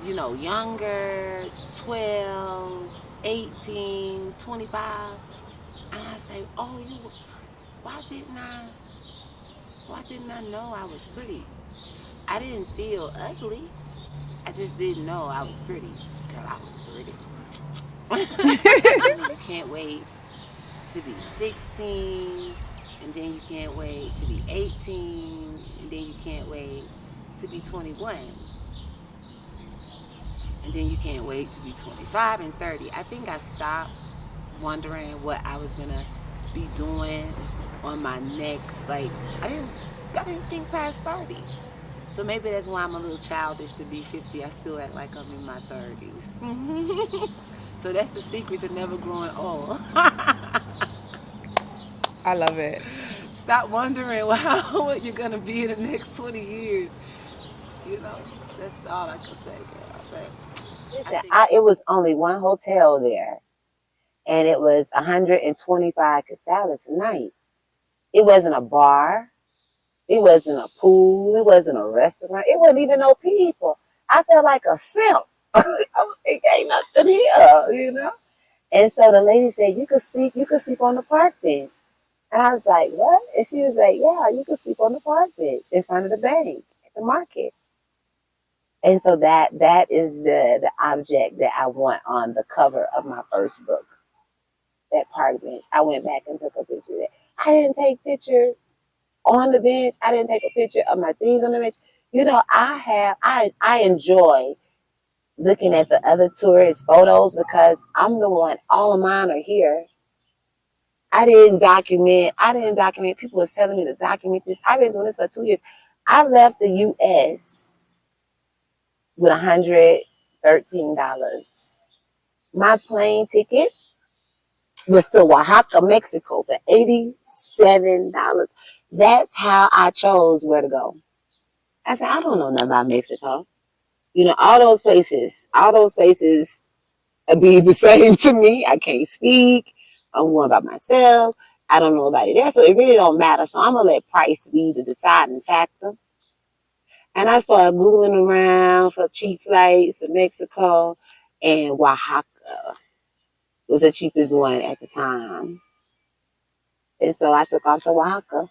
younger, 12, 18, 25. And I say, oh, why didn't I, why didn't I know I was pretty? I didn't feel ugly. I just didn't know I was pretty. Girl, I was pretty. You can't wait to be 16, and then you can't wait to be 18, and then you can't wait to be 21, and then you can't wait to be 25 and 30. I think I stopped wondering what I was gonna be doing on my next, like, I didn't I didn't think past 30. So maybe that's why I'm a little childish to be 50. I still act like I'm in my 30s. So that's the secret to never growing old. I love it. Stop wondering what you're gonna be in the next 20 years. You know, that's all I can say, girl. But I Listen, think it was only one hotel there, and it was 125 salads a night. It wasn't a bar. It wasn't a pool. It wasn't a restaurant. It wasn't even no people. I felt like a simp. It ain't nothing here. And so the lady said, you could sleep on the park bench. And I was like, what? And she was like, yeah, you could sleep on the park bench in front of the bank at the market. And so that is the object that I want on the cover of my first book, that park bench. I went back and took a picture of that. I didn't take pictures on the bench. I didn't take a picture of my things on the bench. I enjoy looking at the other tourists' photos because I'm the one, all of mine are here. I didn't document. People was telling me to document this. I've been doing this for 2 years. I left the US with $113. My plane ticket was to Oaxaca, Mexico for $87. That's how I chose where to go. I said, I don't know nothing about Mexico. All those places be the same to me. I can't speak. I'm going by myself. I don't know nobody there, so it really don't matter. So I'm gonna let price be the deciding factor. And I started googling around for cheap flights to Mexico, and Oaxaca was the cheapest one at the time. And so I took off to Oaxaca.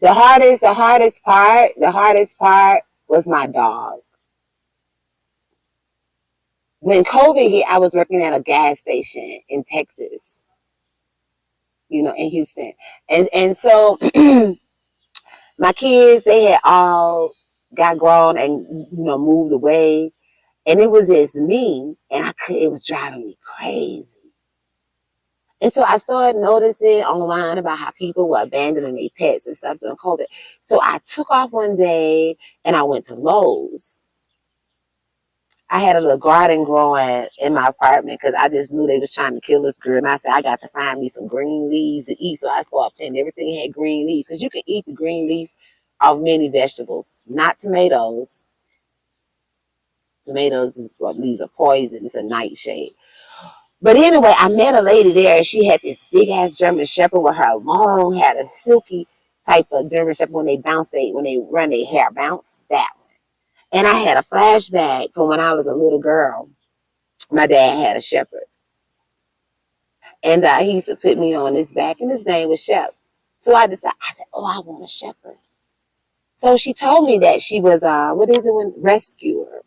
The hardest part was my dog. When COVID hit, I was working at a gas station in Texas, in Houston. And so my kids, they had all got grown and, moved away. And it was just me, and it was driving me crazy. And so I started noticing online about how people were abandoning their pets and stuff during COVID. So I took off one day and I went to Lowe's. I had a little garden growing in my apartment because I just knew they was trying to kill this girl. And I said, I got to find me some green leaves to eat. So I started planting everything had green leaves because you can eat the green leaf of many vegetables, not tomatoes. Leaves are poison. It's a nightshade. But anyway, I met a lady there, and she had this big ass German Shepherd with her long hair, a silky type of German Shepherd when they run their hair bounce, that one. And I had a flashback from when I was a little girl. My dad had a Shepherd, and he used to put me on his back, and his name was Shep. So I said, oh, I want a Shepherd. So she told me that she was rescuer,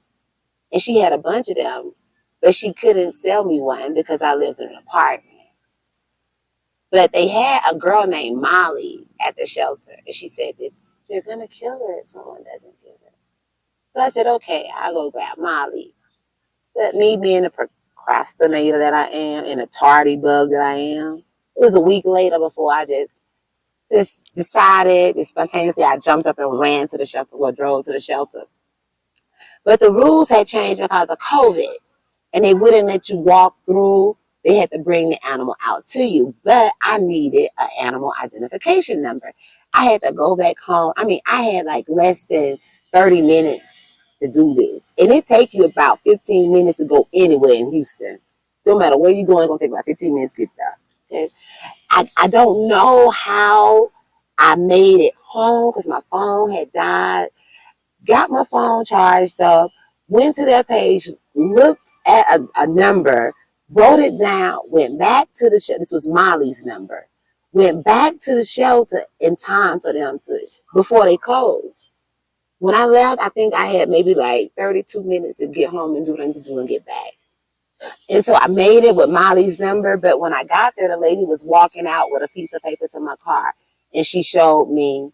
and she had a bunch of them, but she couldn't sell me one because I lived in an apartment. But they had a girl named Molly at the shelter, and she said this, they're gonna kill her if someone doesn't get her. So I said, okay, I'll go grab Molly. But me being the procrastinator that I am and a tardy bug that I am, it was a week later before I just decided, just spontaneously, I jumped up and ran to the shelter, or drove to the shelter. But the rules had changed because of COVID, and they wouldn't let you walk through. They had to bring the animal out to you. But I needed an animal identification number. I had to go back home. I mean, I had like less than 30 minutes to do this. And it takes you about 15 minutes to go anywhere in Houston. No matter where you're going, it's going to take about 15 minutes to get there. Okay? I don't know how I made it home because my phone had died. Got my phone charged up, went to their page, looked at a number, wrote it down, went back to the shelter. This was Molly's number. Went back to the shelter in time for them to, before they closed. When I left, I think I had maybe like 32 minutes to get home and do what I need to do and get back. And so I made it with Molly's number, but when I got there, the lady was walking out with a piece of paper to my car, and she showed me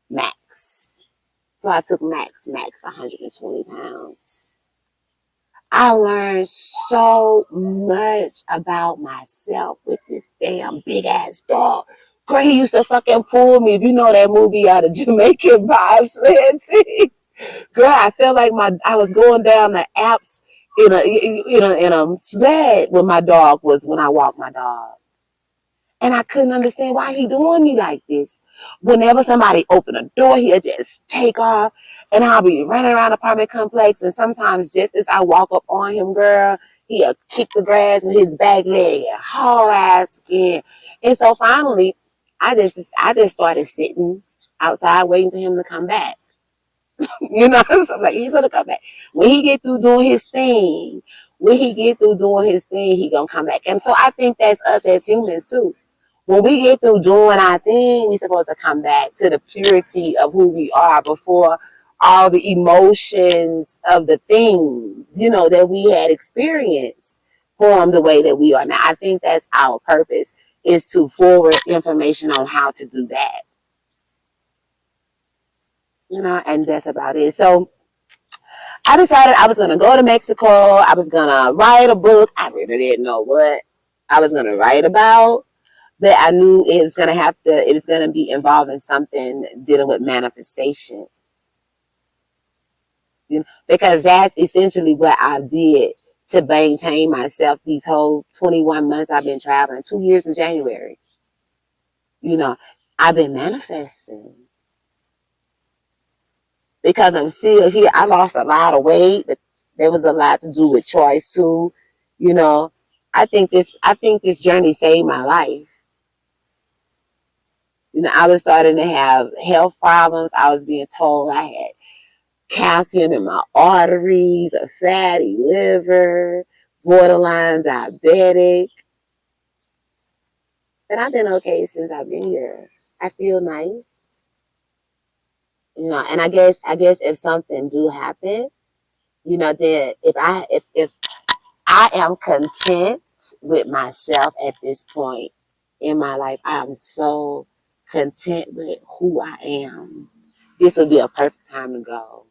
Max. So I took Max, 120 pounds. I learned so much about myself with this damn big ass dog. Girl, he used to fucking pull me. If you know that movie out of Jamaican bobsled team. Girl, I felt like I was going down the Alps in a sled when my dog was when I walked my dog. And I couldn't understand why he doing me like this. Whenever somebody opened a door, he'll just take off. And I'll be running around the apartment complex. And sometimes just as I walk up on him, girl, he'll kick the grass with his back leg and haul ass again. And so finally, I just started sitting outside waiting for him to come back. So I'm like, he's gonna come back. When he get through doing his thing, he gonna come back. And so I think that's us as humans too. When we get through doing our thing, we supposed to come back to the purity of who we are before all the emotions of the things, that we had experienced form the way that we are now. I think that's our purpose, is to forward information on how to do that. And that's about it. So I decided I was going to go to Mexico. I was going to write a book. I really didn't know what I was going to write about, but I knew it was going to be involving something dealing with manifestation. Because that's essentially what I did to maintain myself these whole 21 months I've been traveling, 2 years in January. I've been manifesting. Because I'm still here. I lost a lot of weight, but there was a lot to do with choice too. I think this journey saved my life. I was starting to have health problems. I was being told I had calcium in my arteries, a fatty liver, borderline diabetic. But I've been okay since I've been here. I feel nice. And I guess if something do happen, then if I am content with myself at this point in my life, I am so content with who I am. This would be a perfect time to go.